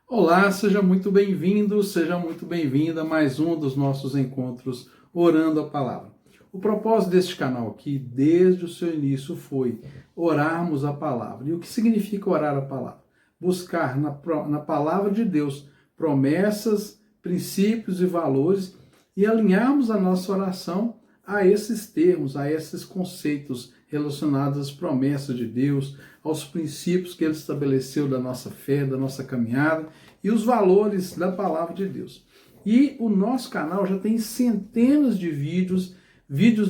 Olá, seja muito bem-vindo, seja muito bem-vinda a mais um dos nossos encontros Orando a Palavra. O propósito deste canal aqui, desde o seu início, foi orarmos a palavra. E o que significa orar a palavra? Buscar na palavra de Deus promessas, princípios e valores e alinharmos a nossa oração a esses termos, a esses conceitos relacionados às promessas de Deus, aos princípios que Ele estabeleceu da nossa fé, da nossa caminhada e os valores da palavra de Deus. E o nosso canal já tem centenas de vídeos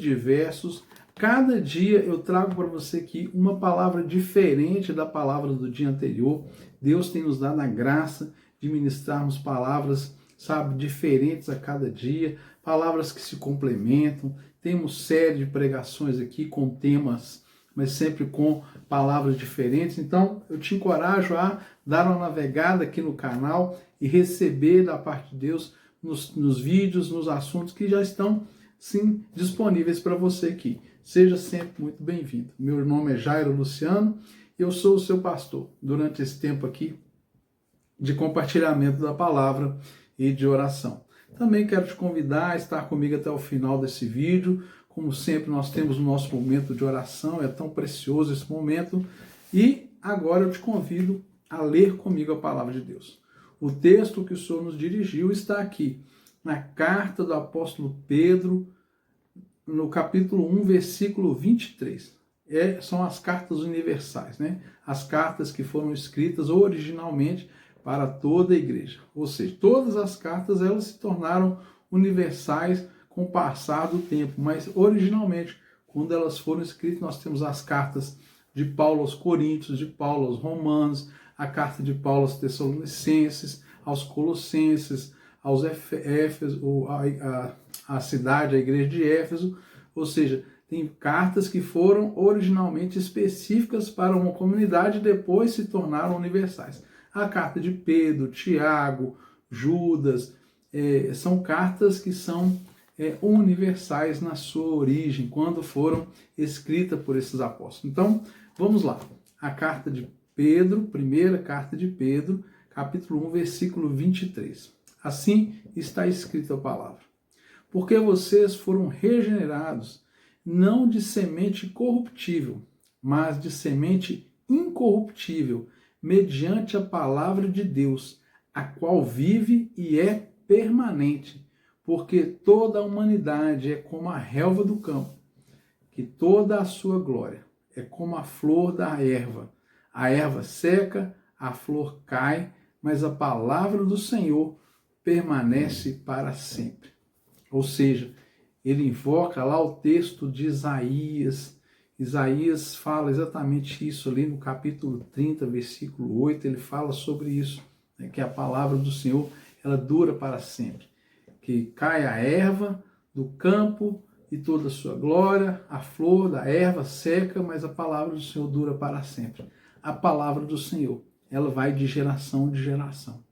diversos. Cada dia eu trago para você aqui uma palavra diferente da palavra do dia anterior. Deus tem nos dado a graça de ministrarmos palavras, sabe, diferentes a cada dia, palavras que se complementam. Temos série de pregações aqui com temas, mas sempre com palavras diferentes. Então, eu te encorajo a dar uma navegada aqui no canal e receber da parte de Deus nos vídeos, nos assuntos que já estão, sim, disponíveis para você aqui. Seja sempre muito bem-vindo. Meu nome é Jairo Luciano e eu sou o seu pastor durante esse tempo aqui de compartilhamento da palavra e de oração. Também quero te convidar a estar comigo até o final desse vídeo. Como sempre, nós temos o nosso momento de oração, é tão precioso esse momento. E agora eu te convido a ler comigo a palavra de Deus. O texto que o Senhor nos dirigiu está aqui, na carta do apóstolo Pedro, no capítulo 1, versículo 23. São as cartas universais, né? As cartas que foram escritas originalmente para toda a igreja. Ou seja, todas as cartas elas se tornaram universais com o passar do tempo, mas originalmente, quando elas foram escritas, nós temos as cartas de Paulo aos Coríntios, de Paulo aos Romanos, a carta de Paulo aos Tessalonicenses, aos Colossenses, aos Éfesos, a cidade, a igreja de Éfeso, ou seja, tem cartas que foram originalmente específicas para uma comunidade e depois se tornaram universais. A carta de Pedro, Tiago, Judas, são cartas que são universais na sua origem, quando foram escritas por esses apóstolos. Então, vamos lá. A carta de Pedro, primeira carta de Pedro, capítulo 1, versículo 23. Assim está escrita a palavra. Porque vocês foram regenerados, não de semente corruptível, mas de semente incorruptível, mediante a palavra de Deus, a qual vive e é permanente, porque toda a humanidade é como a relva do campo, que toda a sua glória é como a flor da erva. A erva seca, a flor cai, mas a palavra do Senhor permanece para sempre. Ou seja, ele invoca lá o texto de Isaías. Isaías fala exatamente isso ali no capítulo 30, versículo 8, ele fala sobre isso, né, que a palavra do Senhor, ela dura para sempre. Que cai a erva do campo e toda a sua glória, a flor da erva seca, mas a palavra do Senhor dura para sempre. A palavra do Senhor, ela vai de geração em geração.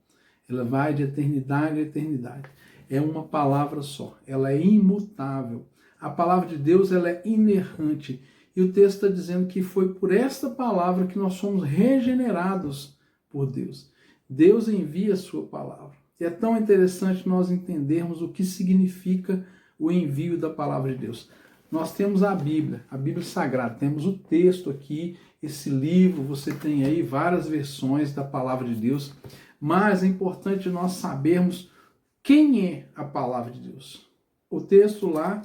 Ela vai de eternidade em eternidade. É uma palavra só, ela é imutável. A palavra de Deus, ela é inerrante. E o texto está dizendo que foi por esta palavra que nós somos regenerados por Deus. Deus envia a sua palavra. E é tão interessante nós entendermos o que significa o envio da palavra de Deus. Nós temos a Bíblia Sagrada, temos o texto aqui, esse livro, você tem aí várias versões da palavra de Deus, mas é importante nós sabermos quem é a palavra de Deus. O texto lá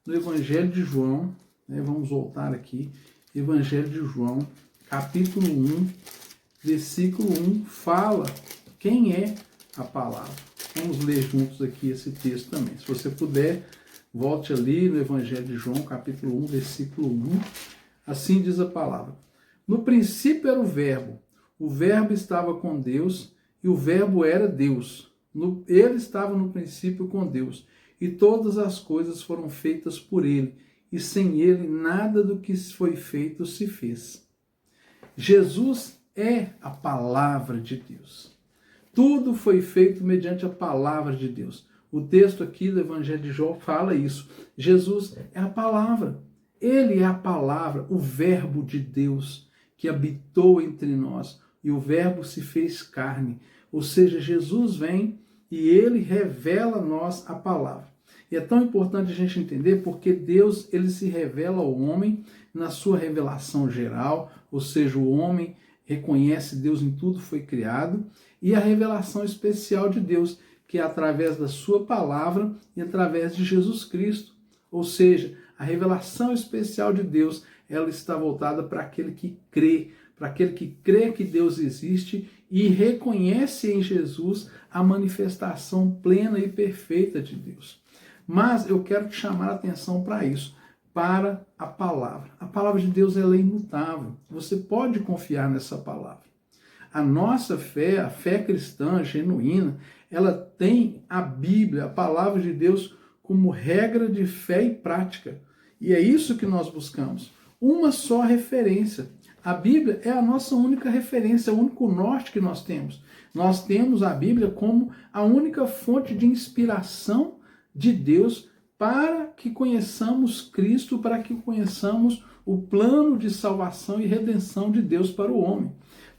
no Evangelho de João, vamos voltar aqui, Evangelho de João, capítulo 1, versículo 1, fala quem é a palavra. Vamos ler juntos aqui esse texto também. Se você puder, volte ali no Evangelho de João, capítulo 1, versículo 1. Assim diz a palavra. No princípio era o verbo estava com Deus e o verbo era Deus. Ele estava no princípio com Deus e todas as coisas foram feitas por ele e sem ele nada do que foi feito se fez. Jesus é a palavra de Deus. Tudo foi feito mediante a palavra de Deus. O texto aqui do Evangelho de João fala isso. Jesus é a palavra. Ele é a palavra, o verbo de Deus que habitou entre nós. e o Verbo se fez carne. Ou seja, Jesus vem e ele revela a nós a palavra. E é tão importante a gente entender porque Deus ele se revela ao homem na sua revelação geral, ou seja, o homem reconhece Deus em tudo foi criado, e a revelação especial de Deus, que é através da sua palavra e através de Jesus Cristo. Ou seja, a revelação especial de Deus, ela está voltada para aquele que crê, que Deus existe e reconhece em Jesus a manifestação plena e perfeita de Deus. Mas eu quero te chamar a atenção para isso, para a palavra. A palavra de Deus ela é imutável. Você pode confiar nessa palavra. A nossa fé, a fé cristã genuína, ela tem a Bíblia, a palavra de Deus, como regra de fé e prática. E é isso que nós buscamos. Uma só referência. A Bíblia é a nossa única referência, o único norte que nós temos. Nós temos a Bíblia como a única fonte de inspiração de Deus para que conheçamos Cristo, para que conheçamos o plano de salvação e redenção de Deus para o homem.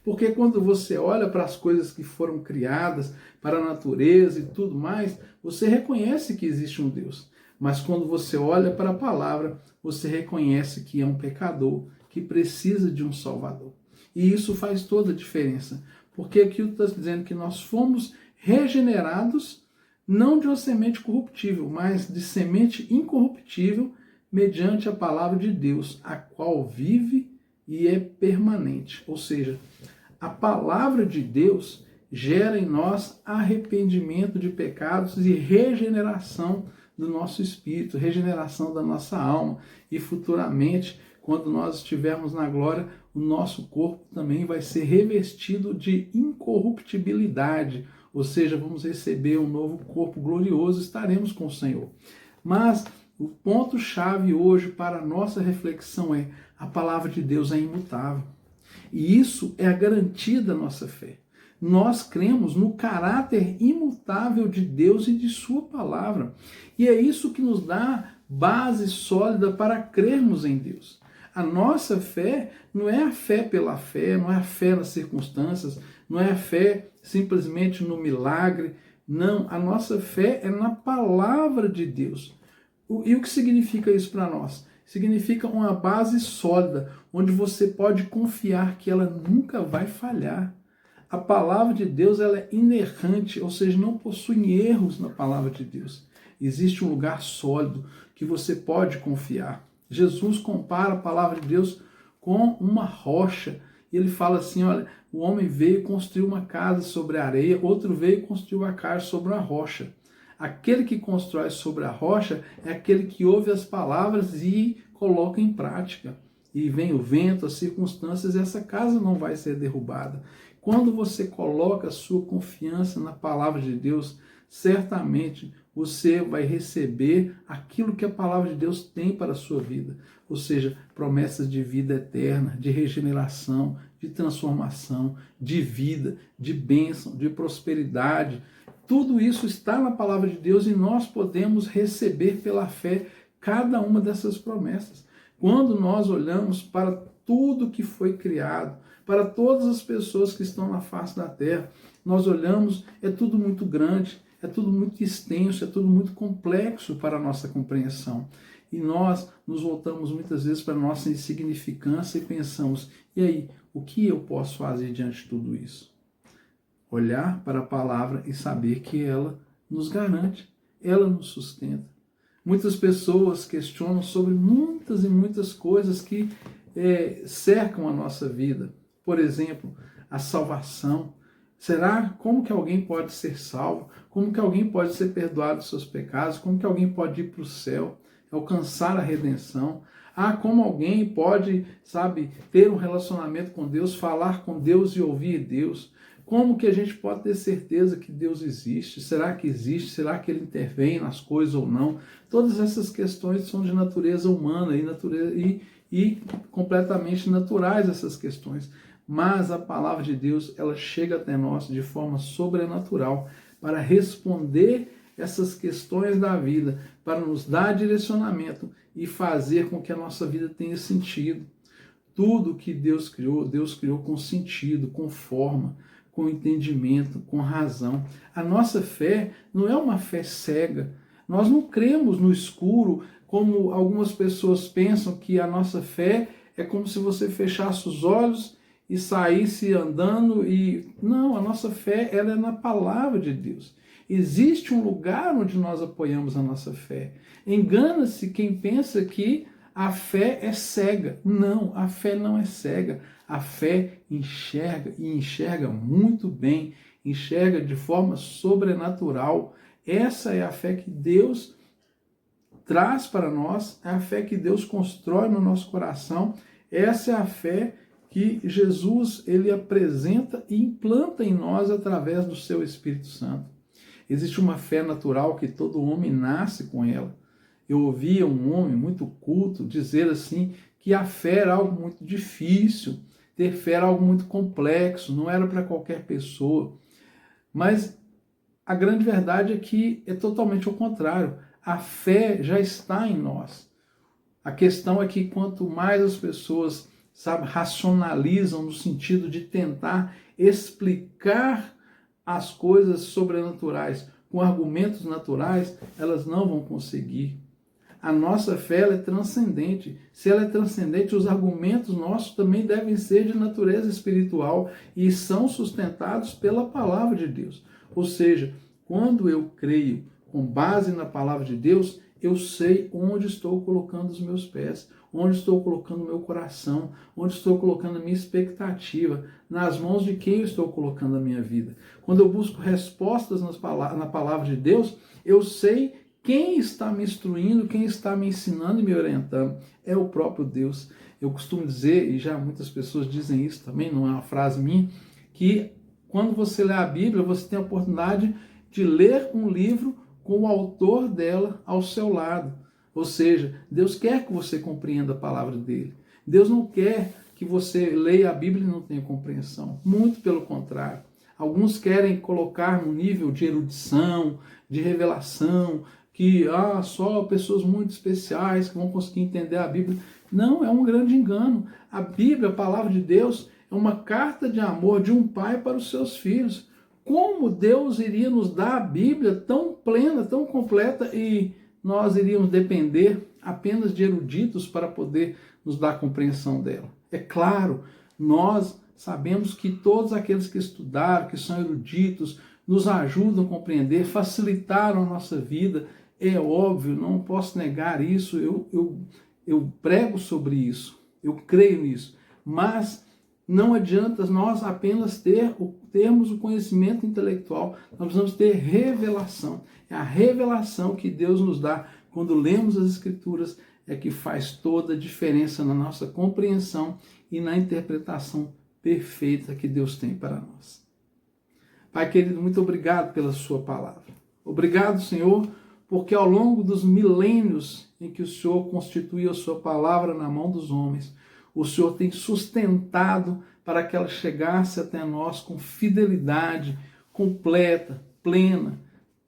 Porque quando você olha para as coisas que foram criadas, para a natureza e tudo mais, você reconhece que existe um Deus. Mas quando você olha para a palavra, você reconhece que é um pecador, que precisa de um Salvador. E isso faz toda a diferença. Porque aqui está dizendo que nós fomos regenerados, não de uma semente corruptível, mas de semente incorruptível, mediante a palavra de Deus, a qual vive e é permanente. Ou seja, a palavra de Deus gera em nós arrependimento de pecados e regeneração do nosso espírito, regeneração da nossa alma. E futuramente, quando nós estivermos na glória, o nosso corpo também vai ser revestido de incorruptibilidade. Ou seja, vamos receber um novo corpo glorioso, estaremos com o Senhor. Mas o ponto-chave hoje para a nossa reflexão é: a palavra de Deus é imutável. E isso é a garantia da nossa fé. Nós cremos no caráter imutável de Deus e de sua palavra. E é isso que nos dá base sólida para crermos em Deus. A nossa fé não é a fé pela fé, não é a fé nas circunstâncias, não é a fé simplesmente no milagre. Não, a nossa fé é na palavra de Deus. E o que significa isso para nós? Significa uma base sólida, onde você pode confiar que ela nunca vai falhar. A palavra de Deus ela é inerrante, ou seja, não possui erros na palavra de Deus. Existe um lugar sólido que você pode confiar. Jesus compara a palavra de Deus com uma rocha. Ele fala assim, olha, o homem veio construir uma casa sobre a areia, outro veio construir uma casa sobre a rocha. Aquele que constrói sobre a rocha é aquele que ouve as palavras e coloca em prática. E vem o vento, as circunstâncias, e essa casa não vai ser derrubada. Quando você coloca a sua confiança na palavra de Deus, certamente você vai receber aquilo que a palavra de Deus tem para a sua vida. Ou seja, promessas de vida eterna, de regeneração, de transformação, de vida, de bênção, de prosperidade. Tudo isso está na palavra de Deus e nós podemos receber pela fé cada uma dessas promessas. Quando nós olhamos para tudo que foi criado, para todas as pessoas que estão na face da terra, nós olhamos, é tudo muito grande, é tudo muito extenso, é tudo muito complexo para a nossa compreensão. E nós nos voltamos muitas vezes para a nossa insignificância e pensamos, e aí, o que eu posso fazer diante de tudo isso? Olhar para a palavra e saber que ela nos garante, ela nos sustenta. Muitas pessoas questionam sobre muitas e muitas coisas que cercam a nossa vida. Por exemplo, a salvação. Como que alguém pode ser salvo? Como que alguém pode ser perdoado dos seus pecados? Como que alguém pode ir para o céu, alcançar a redenção? Como alguém pode, ter um relacionamento com Deus, falar com Deus e ouvir Deus? Como que a gente pode ter certeza que Deus existe? Será que existe? Será que Ele intervém nas coisas ou não? Todas essas questões são de natureza humana e completamente naturais essas questões. Mas a palavra de Deus, ela chega até nós de forma sobrenatural para responder essas questões da vida, para nos dar direcionamento e fazer com que a nossa vida tenha sentido. Tudo que Deus criou com sentido, com forma, com entendimento, com razão. A nossa fé não é uma fé cega. Nós não cremos no escuro, como algumas pessoas pensam que a nossa fé é como se você fechasse os olhos e saísse andando. Não, a nossa fé ela é na palavra de Deus. Existe um lugar onde nós apoiamos a nossa fé. Engana-se quem pensa que a fé é cega. Não, a fé não é cega. A fé enxerga e enxerga muito bem, enxerga de forma sobrenatural. Essa é a fé que Deus traz para nós, é a fé que Deus constrói no nosso coração. Essa é a fé que Jesus ele apresenta e implanta em nós através do seu Espírito Santo. Existe uma fé natural que todo homem nasce com ela. Eu ouvia um homem muito culto dizer assim que a fé era algo muito difícil, ter fé era algo muito complexo, não era para qualquer pessoa. Mas a grande verdade é que é totalmente o contrário. A fé já está em nós. A questão é que quanto mais as pessoas, racionalizam no sentido de tentar explicar as coisas sobrenaturais com argumentos naturais, elas não vão conseguir. A nossa fé ela é transcendente. Se ela é transcendente, os argumentos nossos também devem ser de natureza espiritual e são sustentados pela palavra de Deus. Ou seja, quando eu creio com base na palavra de Deus, eu sei onde estou colocando os meus pés, onde estou colocando o meu coração, onde estou colocando a minha expectativa, nas mãos de quem eu estou colocando a minha vida. Quando eu busco respostas na palavra de Deus, eu sei quem está me instruindo, quem está me ensinando e me orientando. É o próprio Deus. Eu costumo dizer, e já muitas pessoas dizem isso também, não é uma frase minha, que quando você lê a Bíblia, você tem a oportunidade de ler um livro com o autor dela ao seu lado. Ou seja, Deus quer que você compreenda a palavra dele. Deus não quer que você leia a Bíblia e não tenha compreensão. Muito pelo contrário. Alguns querem colocar no nível de erudição, de revelação, que só pessoas muito especiais que vão conseguir entender a Bíblia. Não, é um grande engano. A Bíblia, a palavra de Deus, é uma carta de amor de um pai para os seus filhos. Como Deus iria nos dar a Bíblia tão plena, tão completa, e nós iríamos depender apenas de eruditos para poder nos dar a compreensão dela? É claro, nós sabemos que todos aqueles que estudaram, que são eruditos, nos ajudam a compreender, facilitaram a nossa vida. É óbvio, não posso negar isso, eu prego sobre isso, eu creio nisso, mas não adianta nós apenas termos o conhecimento intelectual, nós precisamos ter revelação. É a revelação que Deus nos dá quando lemos as Escrituras é que faz toda a diferença na nossa compreensão e na interpretação perfeita que Deus tem para nós. Pai querido, muito obrigado pela sua palavra. Obrigado, Senhor, porque ao longo dos milênios em que o Senhor constituiu a sua palavra na mão dos homens, o Senhor tem sustentado para que ela chegasse até nós com fidelidade completa, plena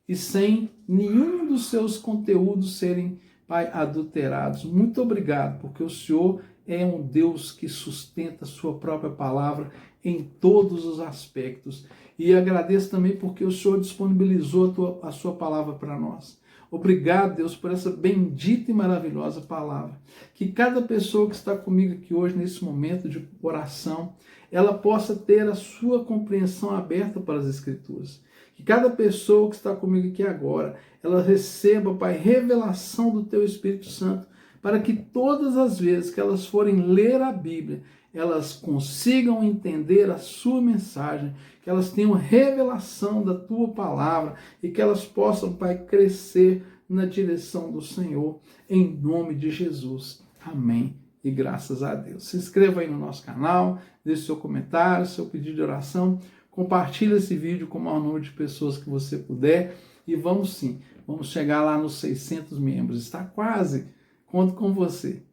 e sem nenhum dos seus conteúdos serem, Pai, adulterados. Muito obrigado, porque o Senhor é um Deus que sustenta a sua própria palavra em todos os aspectos. E agradeço também porque o Senhor disponibilizou a sua palavra para nós. Obrigado, Deus, por essa bendita e maravilhosa palavra. Que cada pessoa que está comigo aqui hoje, nesse momento de oração, ela possa ter a sua compreensão aberta para as Escrituras. Que cada pessoa que está comigo aqui agora, ela receba, Pai, revelação do Teu Espírito Santo, para que todas as vezes que elas forem ler a Bíblia, elas consigam entender a sua mensagem, que elas tenham revelação da tua palavra e que elas possam, Pai, crescer na direção do Senhor, em nome de Jesus. Amém. E graças a Deus. Se inscreva aí no nosso canal, deixe seu comentário, seu pedido de oração, compartilhe esse vídeo com o maior número de pessoas que você puder e vamos chegar lá nos 600 membros. Está quase. Conto com você.